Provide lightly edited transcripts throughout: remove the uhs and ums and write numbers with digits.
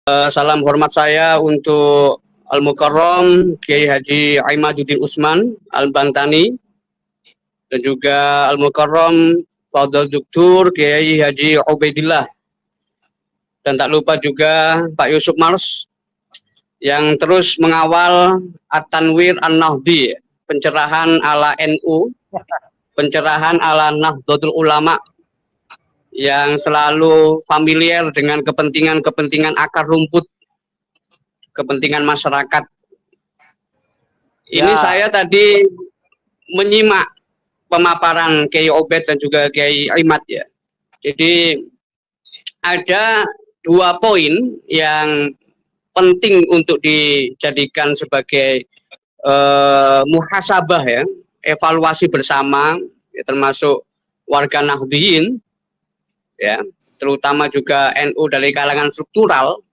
Salam hormat saya untuk Al-Mukarram Kiai Haji Aimaduddin Usman Al-Bantani dan juga Al-Mukarram Fadl Duktur Kiai Haji Ubaidillah, dan tak lupa juga Pak Yusuf Mars yang terus mengawal At-Tanwir An-Nahdi, pencerahan ala NU, pencerahan ala Nahdlatul Ulama, yang selalu familiar dengan kepentingan-kepentingan akar rumput, kepentingan masyarakat. Ini saya tadi menyimak pemaparan Kiai Obed dan juga Kiai Aimat ya. Jadi ada 2 poin yang penting untuk dijadikan sebagai muhasabah ya, evaluasi bersama ya, termasuk warga Nahdliyin ya, terutama juga NU dari kalangan struktural,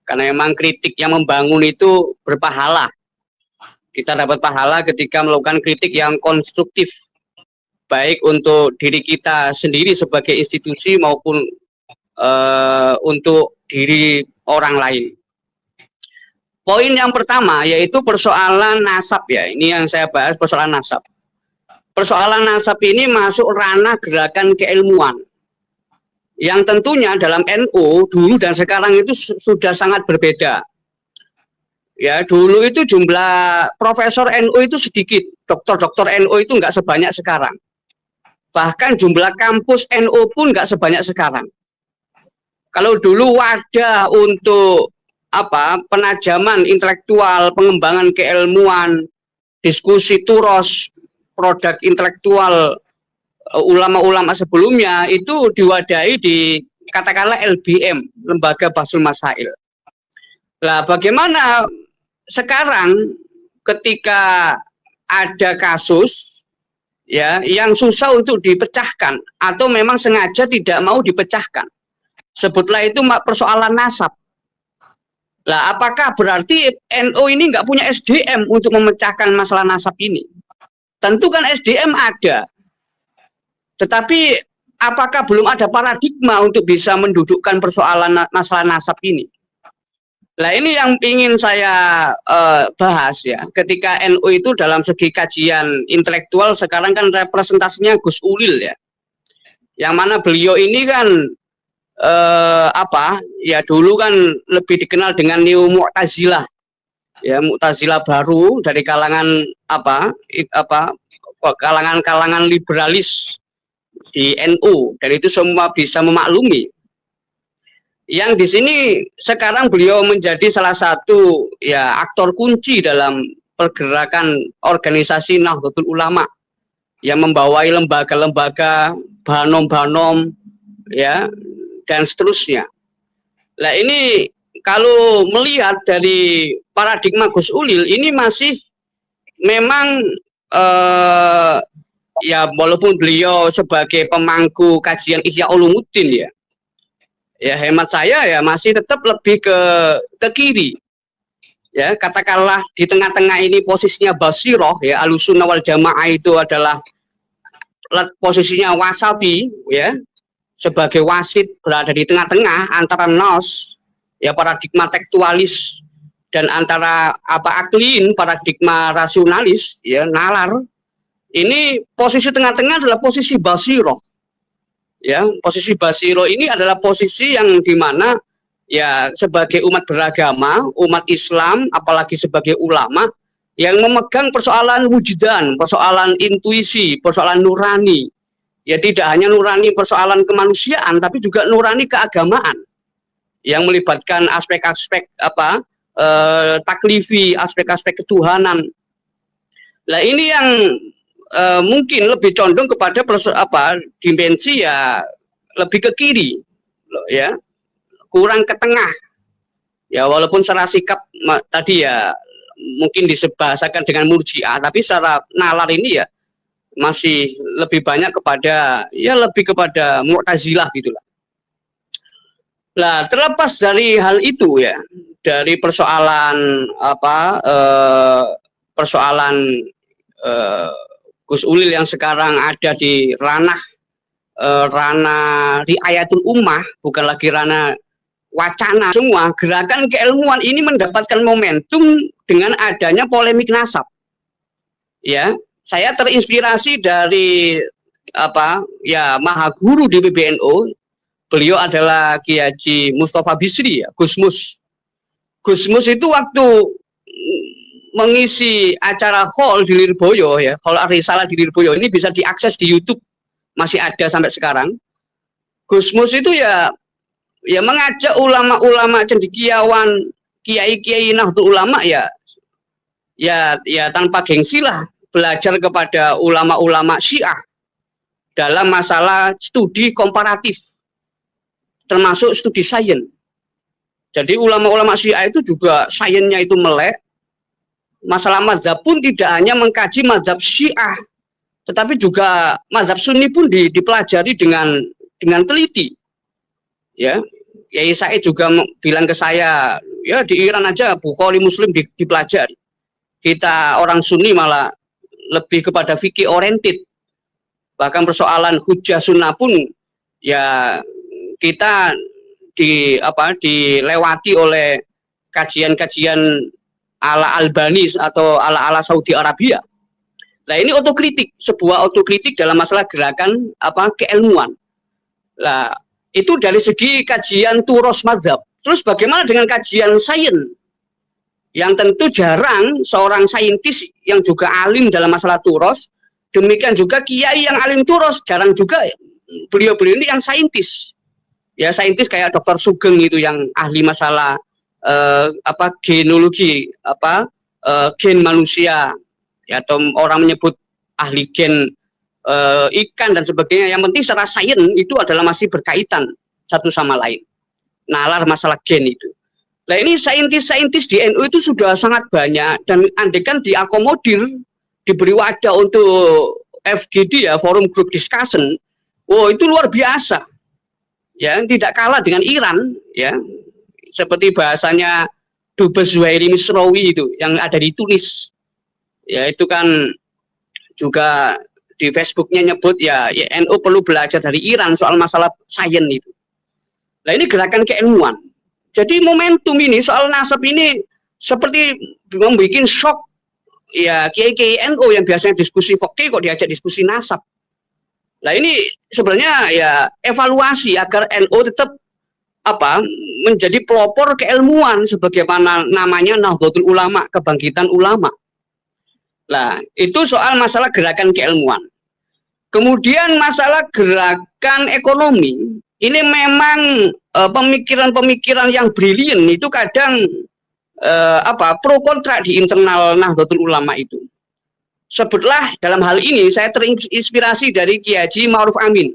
karena memang kritik yang membangun itu berpahala. Kita dapat pahala ketika melakukan kritik yang konstruktif, baik untuk diri kita sendiri sebagai institusi maupun untuk diri orang lain. Poin yang pertama yaitu persoalan nasab ya, ini yang saya bahas, persoalan nasab. Persoalan nasab ini masuk ranah gerakan keilmuan, yang tentunya dalam NU dulu dan sekarang itu sudah sangat berbeda. Ya, dulu itu jumlah profesor NU itu sedikit, dokter-dokter NU itu nggak sebanyak sekarang. Bahkan jumlah kampus NU pun nggak sebanyak sekarang. Kalau dulu wadah untuk penajaman intelektual, pengembangan keilmuan, diskusi turos, produk intelektual ulama-ulama sebelumnya itu diwadahi di katakanlah LBM, Lembaga Bahsul Masail. Lah bagaimana sekarang ketika ada kasus ya yang susah untuk dipecahkan atau memang sengaja tidak mau dipecahkan, sebutlah itu persoalan nasab. Lah apakah berarti NU ini nggak punya SDM untuk memecahkan masalah nasab ini? Tentu kan SDM ada, tetapi apakah belum ada paradigma untuk bisa mendudukkan persoalan masalah nasab ini? Nah ini yang ingin saya bahas ya, ketika NU itu dalam segi kajian intelektual sekarang kan representasinya Gus Ulil ya, yang mana beliau ini kan ya dulu kan lebih dikenal dengan Neo Mu'tazilah ya, Mu'tazilah baru dari kalangan kalangan liberalis di NU, dan itu semua bisa memaklumi. Yang di sini sekarang beliau menjadi salah satu ya aktor kunci dalam pergerakan organisasi Nahdlatul Ulama yang membawai lembaga-lembaga, banom-banom ya dan seterusnya. Nah ini kalau melihat dari paradigma Gus Ulil ini masih memang ya walaupun beliau sebagai pemangku kajian Ihya Ulumuddin ya hemat saya ya masih tetap lebih ke kiri ya, katakanlah di tengah-tengah ini posisinya Basiroh ya, Ahlussunnah wal Jamaah itu adalah posisinya wasabi ya, sebagai wasit berada di tengah-tengah antara nos ya paradigma tekstualis dan antara akliin paradigma rasionalis ya nalar. Ini posisi tengah-tengah adalah posisi Basiroh. Ya, posisi Basiroh ini adalah posisi yang dimana ya sebagai umat beragama, umat Islam, apalagi sebagai ulama yang memegang persoalan wujudan, persoalan intuisi, persoalan nurani. Ya tidak hanya nurani persoalan kemanusiaan, tapi juga nurani keagamaan yang melibatkan aspek-aspek taklifi, aspek-aspek ketuhanan. Nah ini yang mungkin lebih condong kepada dimensi ya lebih ke kiri ya, kurang ke tengah ya, walaupun secara sikap tadi ya mungkin disebahasakan dengan murjiah, tapi secara nalar ini ya masih lebih banyak kepada ya lebih kepada Mu'tazilah gitulah. Nah terlepas dari hal itu ya, dari persoalan persoalan Gus Ulil yang sekarang ada di ranah riayatul ummah, bukan lagi ranah wacana semua gerakan keilmuan ini mendapatkan momentum dengan adanya polemik nasab. Ya, saya terinspirasi dari Mahaguru di PBNU. Beliau adalah Kiai Haji Mustafa Bisri, ya, Gusmus. Gusmus itu waktu mengisi acara Hall di Lirboyo, ya, Hall Arisalah di Lirboyo, ini bisa diakses di YouTube, masih ada sampai sekarang. Gusmus itu ya mengajak ulama-ulama cendekiawan, kiai-kiai Nahdlatul Ulama ya tanpa gengsi lah belajar kepada ulama-ulama Syiah dalam masalah studi komparatif, termasuk studi sains. Jadi ulama-ulama Syiah itu juga sainsnya itu melek. Masalah mazhab pun tidak hanya mengkaji mazhab Syiah, tetapi juga mazhab Sunni pun dipelajari dengan teliti. Ya, Kiai Said juga bilang ke saya, ya di Iran aja Bukhari Muslim dipelajari. Kita orang Sunni malah lebih kepada fikih oriented. Bahkan persoalan hujjah sunnah pun ya kita dilewati oleh kajian-kajian ala Albani atau ala Saudi Arabia. Nah, ini otokritik, sebuah otokritik dalam masalah gerakan keilmuan. Nah, itu dari segi kajian turos mazhab. Terus bagaimana dengan kajian sains? Yang tentu jarang seorang saintis yang juga alim dalam masalah turos, demikian juga kiai yang alim turos, jarang juga beliau-beliau ini yang saintis. Ya, saintis kayak Dr. Sugeng itu yang ahli masalah genologi, gen manusia, ya, atau orang menyebut ahli gen ikan dan sebagainya. Yang penting secara sains itu adalah masih berkaitan satu sama lain, nalar masalah gen itu. Nah, ini saintis-saintis di NU itu sudah sangat banyak, dan andaikan diakomodir, diberi wadah untuk FGD, ya, forum group discussion, itu luar biasa. Ya, tidak kalah dengan Iran, ya, seperti bahasanya Dubes Zuhairi Misrawi itu yang ada di Tunis, ya, itu kan juga di Facebooknya nyebut ya NU perlu belajar dari Iran soal masalah sains itu. Nah, ini gerakan keilmuan. Jadi momentum ini soal nasab ini seperti membuat shock, ya, kiai-kiai NU yang biasanya diskusi fikih kok diajak diskusi nasab. Nah, ini sebenarnya ya evaluasi agar NU tetap menjadi pelopor keilmuan sebagaimana namanya Nahdlatul Ulama, kebangkitan ulama. Nah, itu soal masalah gerakan keilmuan. Kemudian masalah gerakan ekonomi, ini memang pemikiran-pemikiran yang brilian itu kadang pro kontra di internal Nahdlatul Ulama itu. Sebutlah dalam hal ini saya terinspirasi dari Kiai Haji Ma'ruf Amin.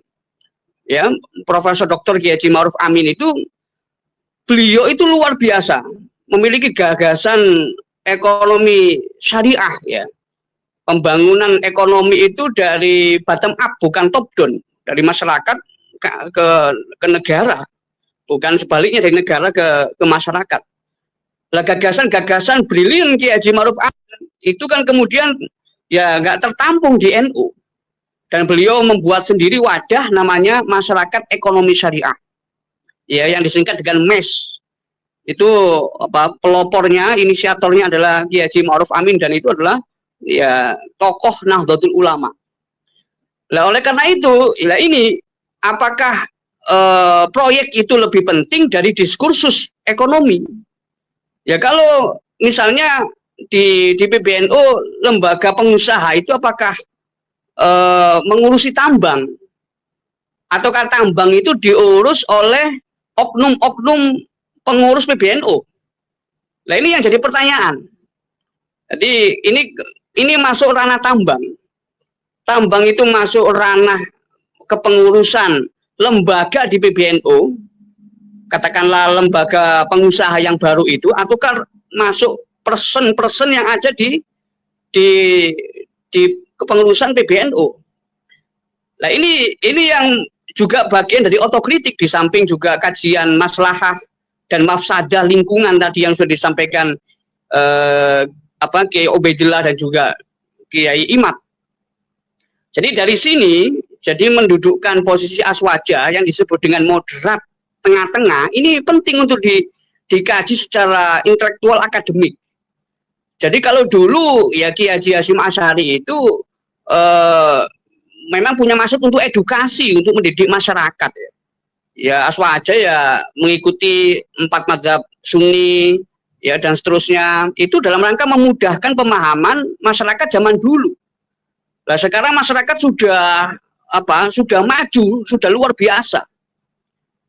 Ya, Profesor Dr. Kiai Haji Ma'ruf Amin itu, beliau itu luar biasa, memiliki gagasan ekonomi syariah, ya. Pembangunan ekonomi itu dari bottom up, bukan top down, dari masyarakat ke negara, bukan sebaliknya dari negara ke masyarakat. Lah, gagasan-gagasan brilian Kiai Haji Ma'ruf Amin itu kan kemudian ya nggak tertampung di NU, dan beliau membuat sendiri wadah namanya Masyarakat Ekonomi Syariah, ya, yang disingkat dengan MES. Itu pelopornya, inisiatornya adalah Kiai Haji Ma'ruf Amin, dan itu adalah ya tokoh Nahdlatul Ulama. Nah, oleh karena itu, lah ini apakah proyek itu lebih penting dari diskursus ekonomi? Ya, kalau misalnya di PBNU lembaga pengusaha itu apakah mengurusi tambang, ataukah tambang itu diurus oleh oknum-oknum pengurus PBNU? Nah, ini yang jadi pertanyaan. Jadi ini masuk ranah tambang. Tambang itu masuk ranah kepengurusan lembaga di PBNU, katakanlah lembaga pengusaha yang baru itu, ataukah masuk person-person yang ada di kepengurusan PBNU. Nah, ini yang juga bagian dari otokritik, di samping juga kajian maslahah dan mafsadah lingkungan tadi yang sudah disampaikan Kiai Ubaidillah dan juga Kiai Imad. Jadi dari sini jadi mendudukkan posisi Aswaja yang disebut dengan moderat tengah-tengah ini penting untuk dikaji secara intelektual akademik. Jadi kalau dulu ya Ki Haji Hasyim Asy'ari itu memang punya maksud untuk edukasi, untuk mendidik masyarakat ya. Ya aswaja ya mengikuti 4 mazhab Sunni ya dan seterusnya itu dalam rangka memudahkan pemahaman masyarakat zaman dulu. Nah sekarang masyarakat sudah sudah maju, sudah luar biasa.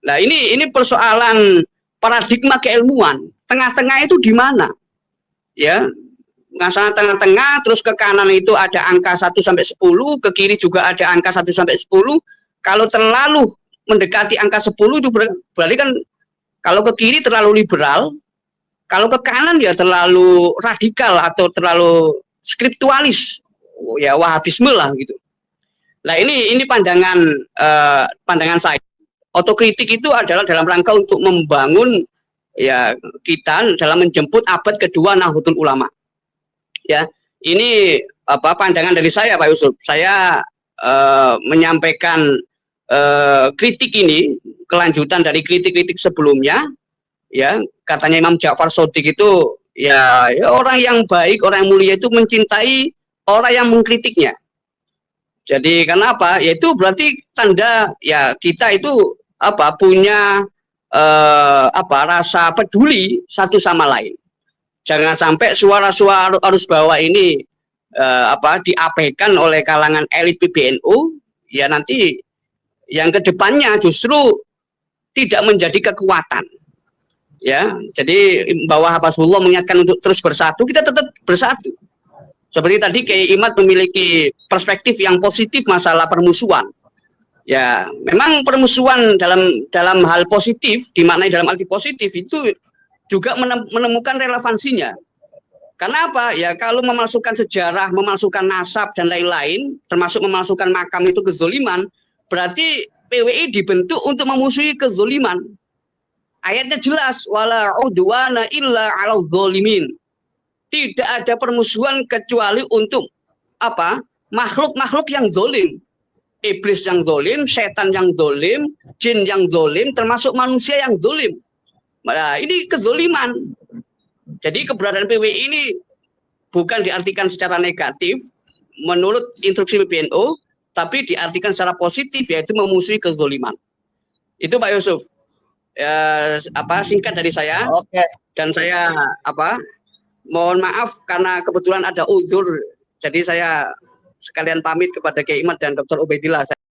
Nah ini persoalan paradigma keilmuan. Tengah-tengah itu di mana? Ya, ngasana tengah-tengah, terus ke kanan itu ada angka 1 sampai 10, ke kiri juga ada angka 1 sampai 10. Kalau terlalu mendekati angka 10 itu berarti kan kalau ke kiri terlalu liberal, kalau ke kanan ya terlalu radikal atau terlalu skriptualis. Ya Wahabisme lah gitu. Nah, ini pandangan saya. Otokritik itu adalah dalam rangka untuk membangun ya kita dalam menjemput abad kedua Nahdlatul Ulama. Ya, ini pandangan dari saya Pak Yusuf. Saya menyampaikan kritik ini kelanjutan dari kritik-kritik sebelumnya. Ya, katanya Imam Ja'far Shadiq itu ya orang yang baik, orang yang mulia itu mencintai orang yang mengkritiknya. Jadi karena apa? Yaitu berarti tanda ya kita itu punya rasa peduli satu sama lain. Jangan sampai suara-suara arus bawah ini diabaikan oleh kalangan elit PBNU, ya nanti yang kedepannya justru tidak menjadi kekuatan. Ya, jadi bahwa Habibullah mengingatkan untuk terus bersatu, kita tetap bersatu. Seperti tadi Kiai Imad memiliki perspektif yang positif masalah permusuhan. Ya, memang permusuhan dalam hal positif, dimaknai dalam arti positif itu juga menemukan relevansinya. Karena apa? Ya kalau memasukkan sejarah, memasukkan nasab dan lain-lain, termasuk memasukkan makam itu kezoliman, berarti PWI dibentuk untuk memusuhi kezoliman. Ayatnya jelas, wala udwana illa 'alal zalimin. Tidak ada permusuhan kecuali untuk makhluk-makhluk yang zolim. Iblis yang zolim, setan yang zolim, jin yang zolim, termasuk manusia yang zolim. Nah, ini kezoliman. Jadi keberadaan PWI ini bukan diartikan secara negatif menurut instruksi PBNU, tapi diartikan secara positif, yaitu memusuhi kezoliman. Itu Pak Yusuf. Singkat dari saya. Oke. Dan saya mohon maaf karena kebetulan ada uzur, jadi saya sekalian pamit kepada Kiai Imad dan Dr. Ubaidillah.